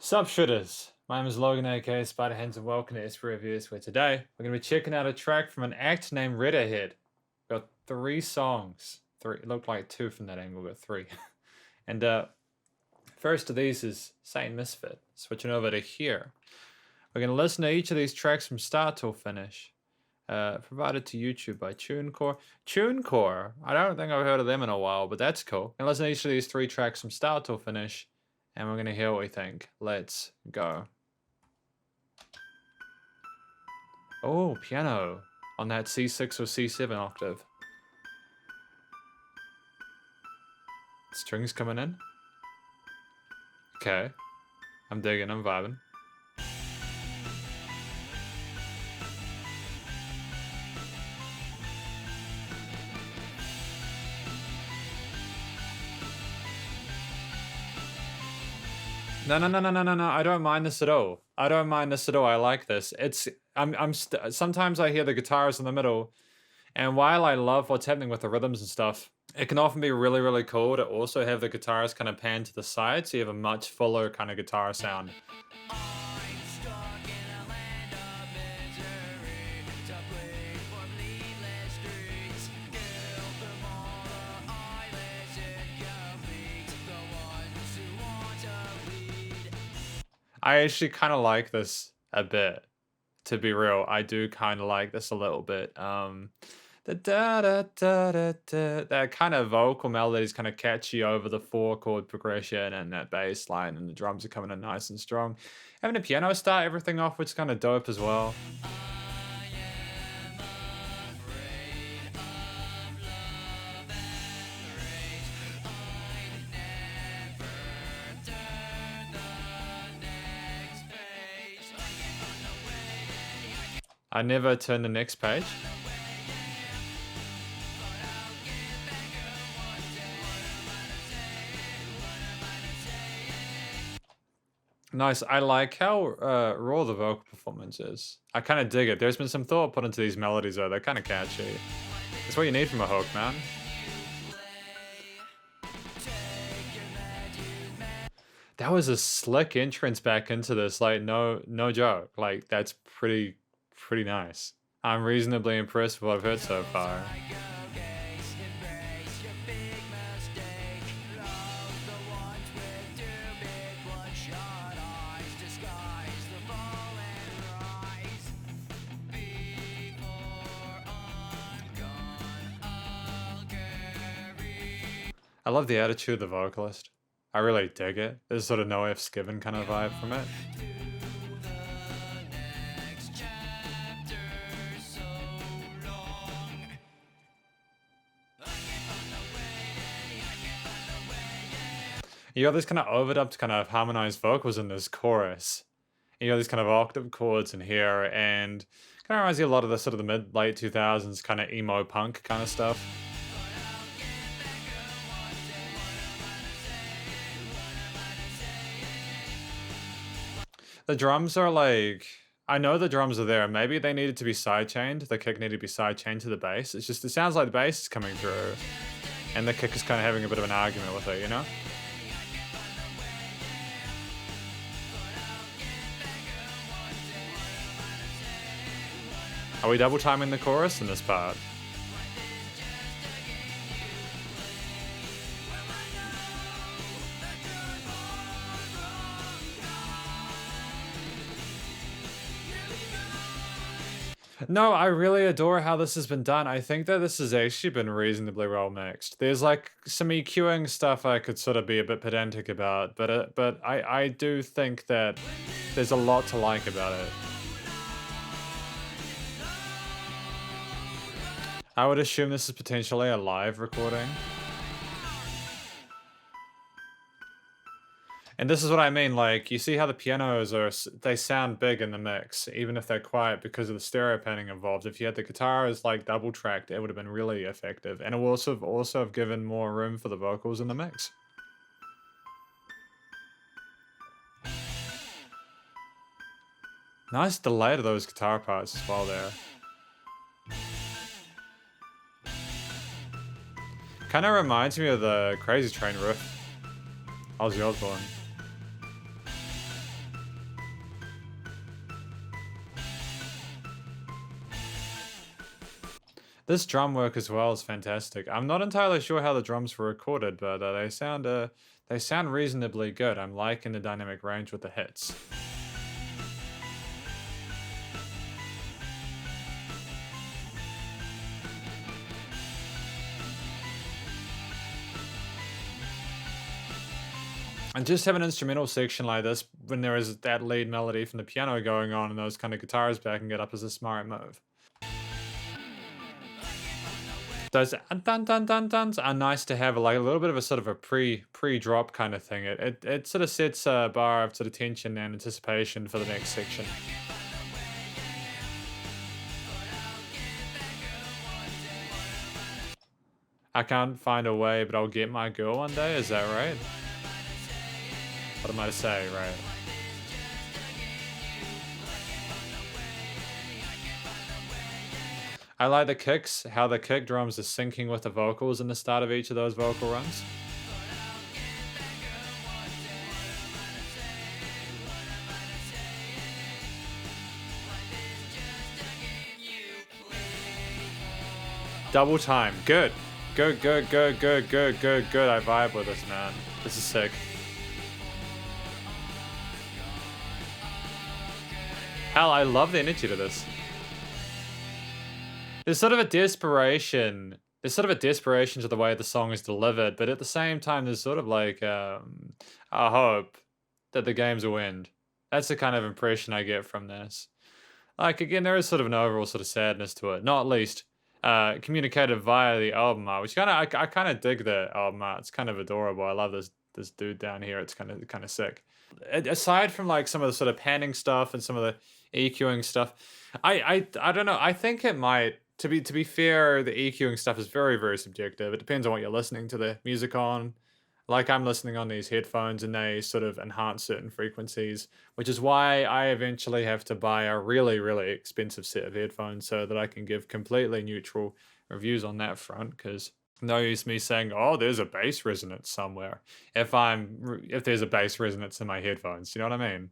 Sup shooters, my name is Logan aka Spiderhands and welcome to SP Reviews, where today we're going to be checking out a track from an act named Redahead. Got 3 songs. It looked like 2 from that angle, but 3. And first of these is Saint Misfit. Switching over to here. We're going to listen to each of these tracks from start till finish. Provided to YouTube by TuneCore. TuneCore? I don't think I've heard of them in a while, but that's cool. And listen to each of these 3 tracks from start till finish. And we're going to hear what we think. Let's go. Oh, piano on that C6 or C7 octave. Strings coming in. Okay. I'm digging, I'm vibing. No, I don't mind this at all. I don't mind this at all. I like this. Sometimes I hear the guitars in the middle, and while I love what's happening with the rhythms and stuff, it can often be really, really cool to also have the guitars kind of pan to the side, so you have a much fuller kind of guitar sound. I actually kind of like this a bit, to be real. I do kind of like this a little bit. The da da da da da, that kind of vocal melody is kind of catchy over the 4-chord progression and that bass line, and the drums are coming in nice and strong. Having a piano start everything off, which is kind of dope as well. I never turn the next page. Nice. I like how raw the vocal performance is. I kind of dig it. There's been some thought put into these melodies though. They're kind of catchy. That's what you need from a hook, man. That was a slick entrance back into this. Like, no joke. Like, that's pretty nice. I'm reasonably impressed with what I've heard so far. I love the attitude of the vocalist. I really dig it. There's sort of no F's given kind of vibe from it. You got this kind of overdubbed kind of harmonized vocals in this chorus. You got these kind of octave chords in here, and kind of reminds you a lot of the sort of the mid-late 2000s kind of emo punk kind of stuff. The drums are like, I know the drums are there. Maybe they needed to be sidechained. The kick needed to be sidechained to the bass. It's just, it sounds like the bass is coming through, and the kick is kind of having a bit of an argument with it, you know? Are we double timing the chorus in this part? No, I really adore how this has been done. I think that this has actually been reasonably well mixed. There's like some EQing stuff I could sort of be a bit pedantic about, but I do think that there's a lot to like about it. I would assume this is potentially a live recording. And this is what I mean, like, you see how the pianos they sound big in the mix, even if they're quiet because of the stereo panning involved. If you had the guitars like double tracked, it would have been really effective. And it would also have given more room for the vocals in the mix. Nice delay to those guitar parts as well there. Kind of reminds me of the Crazy Train riff. Ozzy Osbourne. This drum work as well is fantastic. I'm not entirely sure how the drums were recorded, but they sound reasonably good. I'm liking the dynamic range with the hits. And just have an instrumental section like this when there is that lead melody from the piano going on and those kind of guitars backing it up is a smart move. Those dun dun dun duns are nice to have, like a little bit of a sort of a pre-drop kind of thing. It sort of sets a bar of sort of tension and anticipation for the next section. I can't find a way, but I'll get my girl one day. Is that right? What am I to say, right? I like the kicks, how the kick drums are syncing with the vocals in the start of each of those vocal runs. Double time, good. Good, good, good, good, good, good, good. I vibe with this, man. This is sick. Hell, I love the energy to this. There's sort of a desperation. There's sort of a desperation to the way the song is delivered, but at the same time, there's sort of like a hope that the games will end. That's the kind of impression I get from this. Like, again, there is sort of an overall sort of sadness to it, not least communicated via the album art, which I kind of dig the album art. It's kind of adorable. I love this dude down here. It's kind of sick. Aside from like some of the sort of panning stuff and some of the EQing stuff, I don't know. I think it might. To be fair, the EQing stuff is very, very subjective. It depends on what you're listening to the music on. Like I'm listening on these headphones and they sort of enhance certain frequencies, which is why I eventually have to buy a really, really expensive set of headphones so that I can give completely neutral reviews on that front. Because no use me saying, oh, there's a bass resonance somewhere if there's a bass resonance in my headphones. You know what I mean?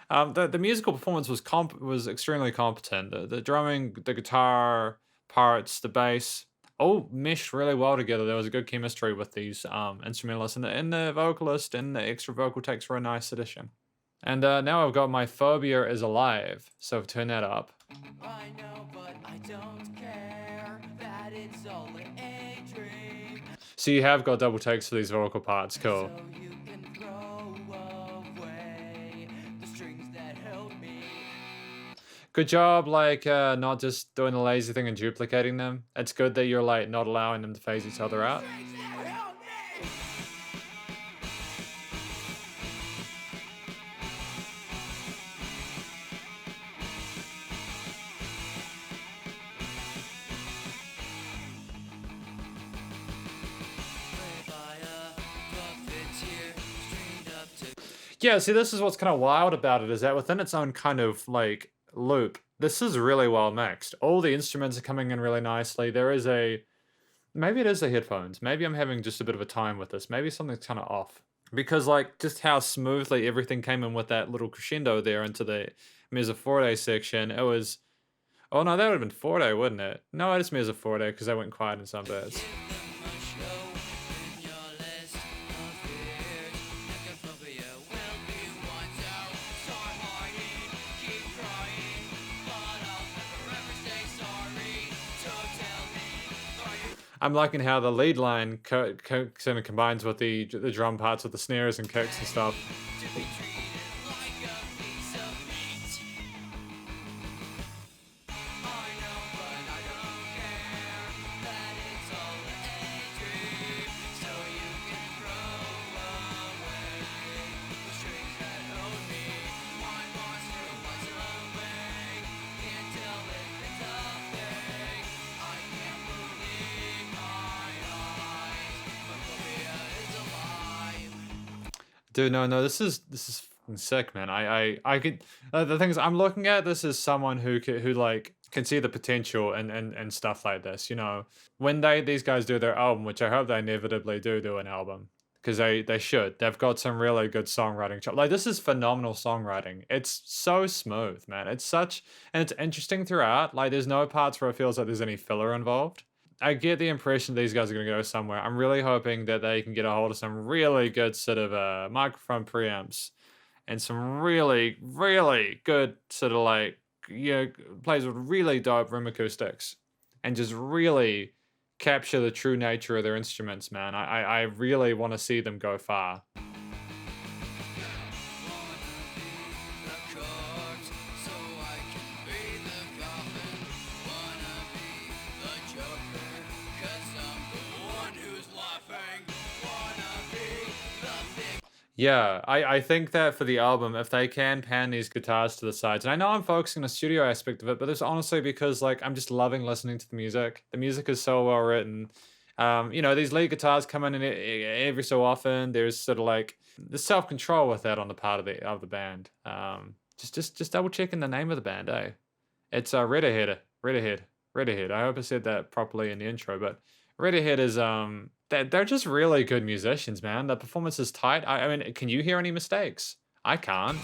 The musical performance was extremely competent. The drumming, the guitar parts, the bass, all meshed really well together. There was a good chemistry with these instrumentalists, and the vocalist and the extra vocal takes were a nice addition. And now I've got my Phobia is alive, so turn that up. I know, but I don't care that it's all a dream. So you have got double takes for these vocal parts, cool. So you can throw away the strings that held me. Good job, like not just doing the lazy thing and duplicating them. It's good that you're like not allowing them to phase each other out. Yeah, see, this is what's kind of wild about it, is that within its own kind of like loop, this is really well mixed. All the instruments are coming in really nicely. Maybe it is the headphones. Maybe I'm having just a bit of a time with this. Maybe something's kind of off. Because like just how smoothly everything came in with that little crescendo there into the mezzo forte section, it was... Oh no, that would have been forte, wouldn't it? No, it is mezzo forte because I went quiet in some bits. I'm liking how the lead line kind of combines with the drum parts with the snares and kicks and stuff. Dude, no, this is fucking sick, man. I could the thing is, I'm looking at this as someone who like can see the potential and stuff like this. You know, when these guys do their album, which I hope they inevitably do an album, because they should. They've got some really good songwriting. Like, this is phenomenal songwriting. It's so smooth, man. And it's interesting throughout. Like, there's no parts where it feels like there's any filler involved. I get the impression these guys are going to go somewhere. I'm really hoping that they can get a hold of some really good sort of microphone preamps and some really, really good sort of like, plays with really dope room acoustics and just really capture the true nature of their instruments, man. I really want to see them go far. Yeah, I think that for the album, if they can pan these guitars to the sides, and I know I'm focusing on the studio aspect of it, but it's honestly because like I'm just loving listening to the music. The music is so well written. These lead guitars come in and every so often there's sort of like the self control with that on the part of the band. Just double checking the name of the band, eh? It's Redahead. I hope I said that properly in the intro, but Redahead is they're just really good musicians, man. The performance is tight. I mean, can you hear any mistakes? I can't.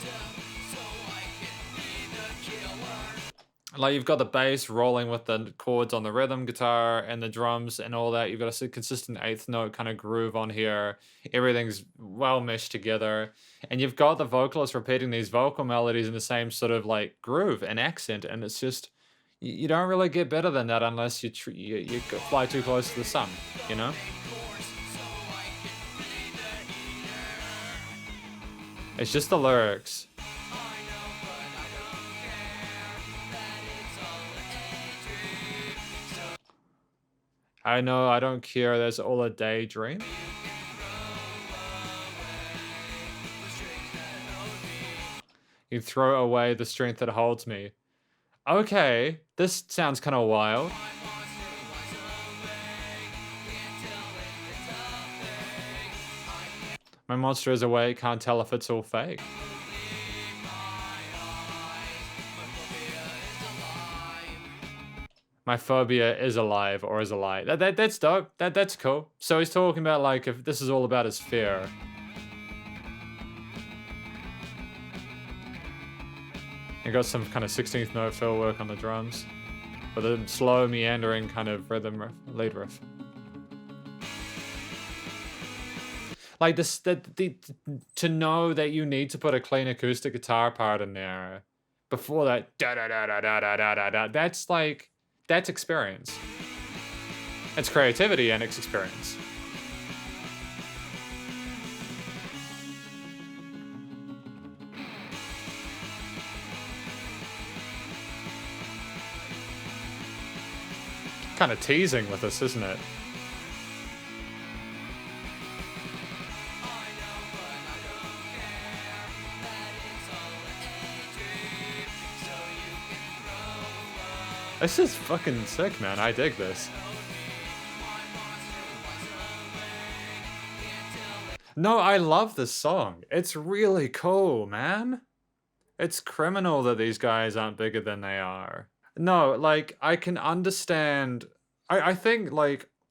Like, you've got the bass rolling with the chords on the rhythm guitar and the drums and all that. You've got a consistent eighth note kind of groove on here. Everything's well meshed together. And you've got the vocalist repeating these vocal melodies in the same sort of like groove and accent. And it's just, you don't really get better than that unless you fly too close to the sun, you know? It's just the lyrics. I know, I don't care, that's all a daydream. You throw away the strength that holds me. Okay, this sounds kind of wild. My monster is awake, can't tell if it's all fake. My phobia is alive or is a lie. That's dope. That's cool. So he's talking about like if this is all about his fear. He got some kind of 16th note fill work on the drums with a slow meandering kind of rhythm lead riff. Like this, to know that you need to put a clean acoustic guitar part in there before that da da da da da da da da. That's experience. It's creativity and it's experience. Kind of teasing with this, isn't it? This is fucking sick, man. I dig this. No, I love this song. It's really cool, man. It's criminal that these guys aren't bigger than they are. No, like, I can understand. I think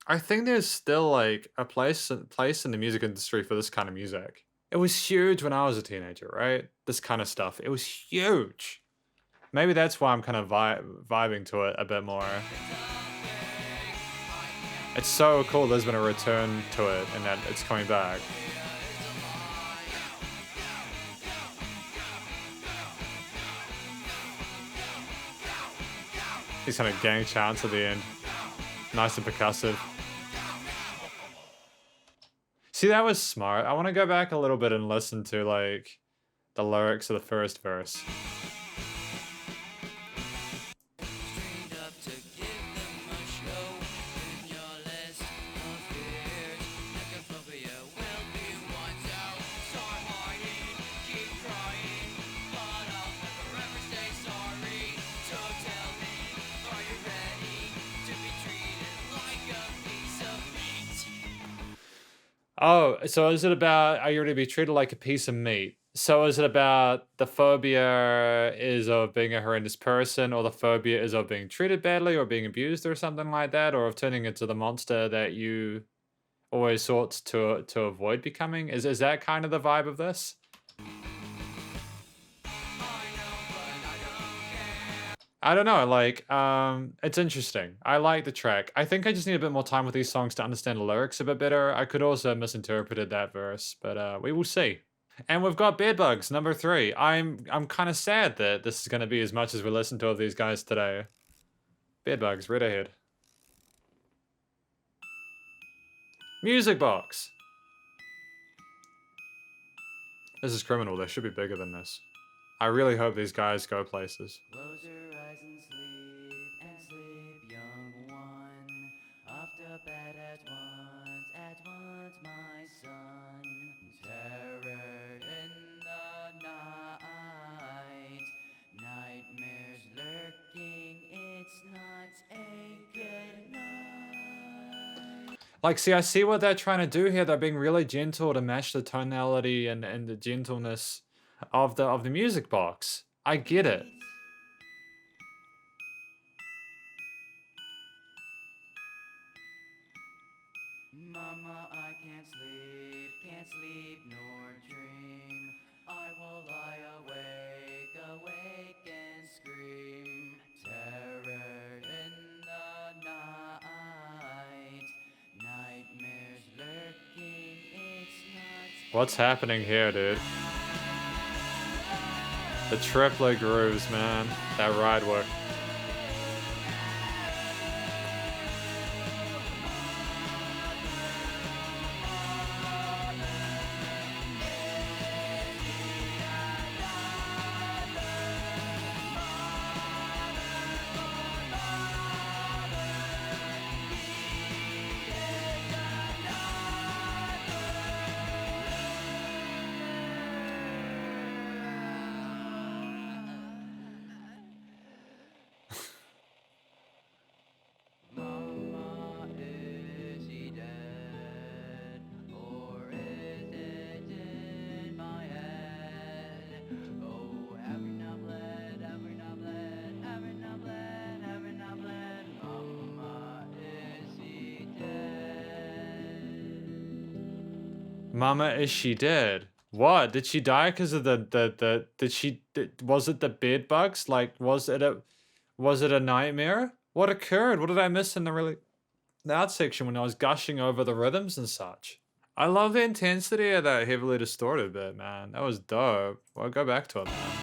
there's still like a place in the music industry for this kind of music. It was huge when I was a teenager, right? This kind of stuff. It was huge. Maybe that's why I'm kind of vibing to it a bit more. It's so cool there's been a return to it and that it's coming back. These kind of gang chants at the end. Nice and percussive. See, that was smart. I want to go back a little bit and listen to like the lyrics of the first verse. Oh, so is it about are you ready to be treated like a piece of meat? So is it about the phobia is of being a horrendous person, or the phobia is of being treated badly, or being abused, or something like that, or of turning into the monster that you always sought to avoid becoming. Is that kind of the vibe of this? I don't know, like, it's interesting. I like the track. I think I just need a bit more time with these songs to understand the lyrics a bit better. I could also have misinterpreted that verse, but we will see. And we've got Bedbugs, number 3. I'm kind of sad that this is going to be as much as we listen to of these guys today. Bedbugs, Redahead. Music box. This is criminal. They should be bigger than this. I really hope these guys go places. Close your eyes and sleep, young one. Off to bed at once, my son. Terror in the night, nightmares lurking. It's not a good night. Like, see, I see what they're trying to do here. They're being really gentle to match the tonality and the gentleness of the music box. I get it. Mama, I can't sleep nor dream. I will lie awake and scream. Terror in the night, nightmares lurking. It's not. What's happening here, dude? The triplet grooves, man. That ride work. Mama, is she dead? Or is it in my head? Oh, have you not bled? Have you not bled? Have you not bled? Have you not bled? Mama, is she dead? Mama, is she dead? What? Did she die because of was it the bed bugs? Like, was it a nightmare? What occurred? What did I miss in the loud section when I was gushing over the rhythms and such? I love the intensity of that heavily distorted bit, man. That was dope. Well, go back to it, man.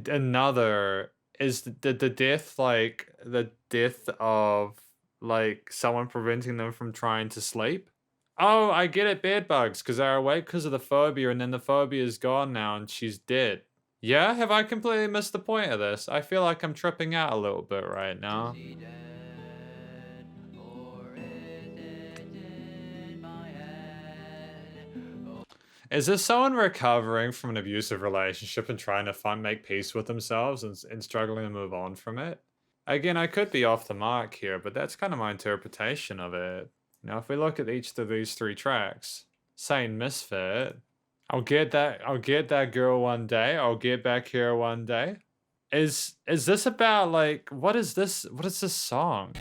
Another is the death, like the death of like someone preventing them from trying to sleep. Oh, I get it, bed bugs, because they're awake because of the phobia, and then the phobia is gone now and she's dead. Yeah, have I completely missed the point of this? I feel like I'm tripping out a little bit right now. Is she dead? Or is it in my head? Oh. Is this someone recovering from an abusive relationship and trying to make peace with themselves and struggling to move on from it? Again, I could be off the mark here, but that's kind of my interpretation of it. Now, if we look at each of these 3 tracks, saying Misfit, I'll get that girl one day, I'll get back here one day. Is this about, like, what is this song?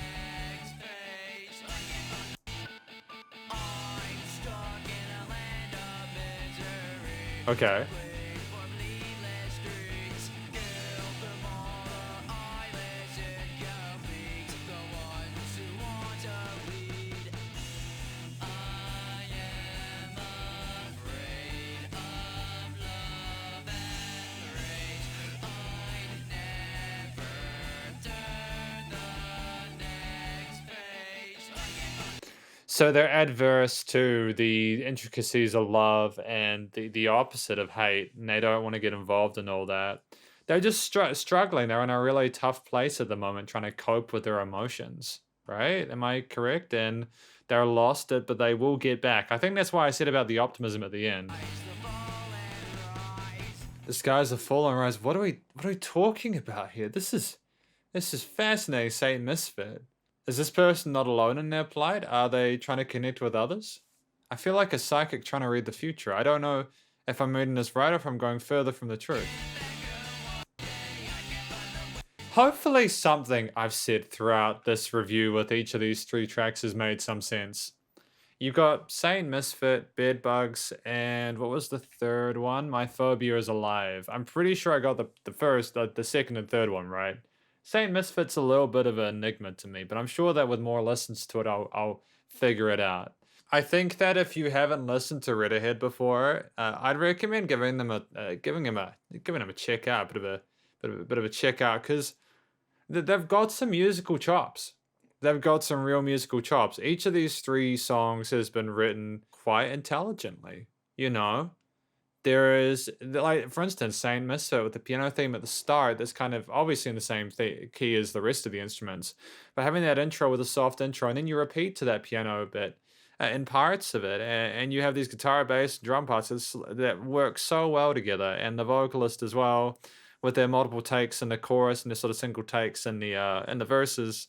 Okay. So they're adverse to the intricacies of love and the opposite of hate, and they don't want to get involved in all that. They're just struggling. They're in a really tough place at the moment, trying to cope with their emotions. Right? Am I correct? And they're lost it, but they will get back. I think that's why I said about the optimism at the end. The skies are fall and rise. What are we talking about here? This is This is fascinating, say Misfit. Is this person not alone in their plight? Are they trying to connect with others? I feel like a psychic trying to read the future. I don't know if I'm reading this right or if I'm going further from the truth. Hopefully something I've said throughout this review with each of these 3 tracks has made some sense. You've got Sane Misfit, Bedbugs, and what was the third one? My Phobia is Alive. I'm pretty sure I got the first, the second and third one right. Sane Misfit's a little bit of an enigma to me, but I'm sure that with more listens to it, I'll figure it out. I think that if you haven't listened to Redahead before, I'd recommend giving them giving him a check out, bit of a check out, because they've got some musical chops. They've got some real musical chops. Each of these 3 songs has been written quite intelligently. You know, there is, like, for instance, Saint Misfit with the piano theme at the start that's kind of obviously in the same key as the rest of the instruments, but having that intro with a soft intro, and then you repeat to that piano bit in parts of it, and you have these guitar, bass, drum parts that work so well together, and the vocalist as well with their multiple takes in the chorus and the sort of single takes in the verses.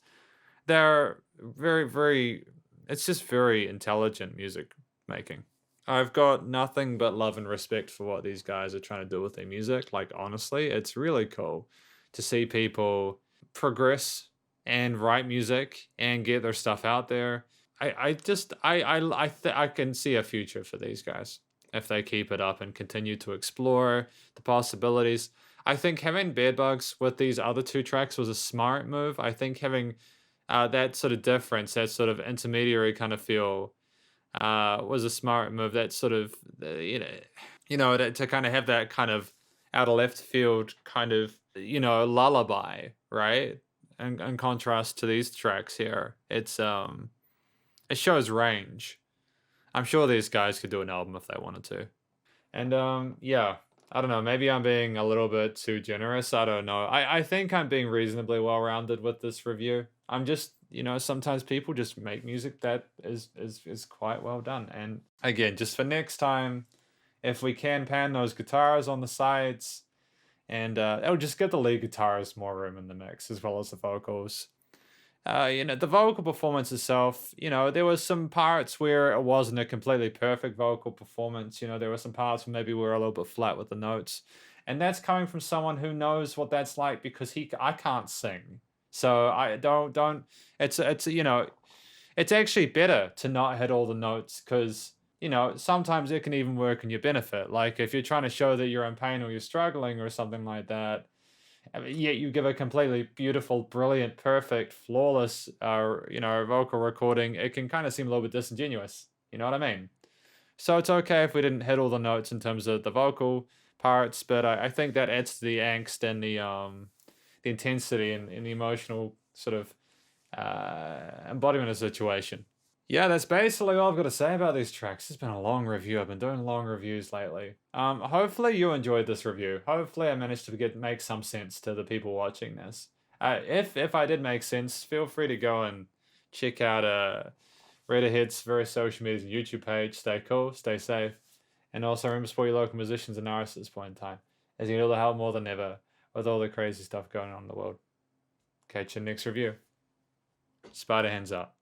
They're very, it's just very intelligent music making. I've got nothing but love and respect for what these guys are trying to do with their music. Like, honestly, it's really cool to see people progress and write music and get their stuff out there. I can see a future for these guys if they keep it up and continue to explore the possibilities. I think having Bedbugs with these other 2 tracks was a smart move. I think having that sort of difference, that sort of intermediary kind of feel, was a smart move. That sort of, to kind of have that kind of out of left field kind of, lullaby, right? And in contrast to these tracks here, it shows range. I'm sure these guys could do an album if they wanted to. And yeah, I don't know. Maybe I'm being a little bit too generous. I don't know. I think I'm being reasonably well rounded with this review. I'm just, sometimes people just make music that is quite well done. And again, just for next time, if we can pan those guitars on the sides, and it'll just give the lead guitarist more room in the mix as well as the vocals. The vocal performance itself, there was some parts where it wasn't a completely perfect vocal performance. There were some parts where maybe we were a little bit flat with the notes. And that's coming from someone who knows what that's like, because I can't sing. So I don't, it's actually better to not hit all the notes, because, sometimes it can even work in your benefit. Like if you're trying to show that you're in pain or you're struggling or something like that, yet you give a completely beautiful, brilliant, perfect, flawless, vocal recording, it can kind of seem a little bit disingenuous. You know what I mean? So it's okay if we didn't hit all the notes in terms of the vocal parts, but I think that adds to the angst and the intensity and the emotional sort of embodiment of the situation. Yeah, that's basically all I've got to say about these tracks. It's been a long review. I've been doing long reviews lately. Hopefully you enjoyed this review. Hopefully I managed to make some sense to the people watching this. If I did make sense, feel free to go and check out Redahead's various social medias and YouTube page. Stay cool, stay safe, and also remember to support your local musicians and artists at this point in time, as you need all the help more than ever with all the crazy stuff going on in the world. Catch you next review. Spider hands up.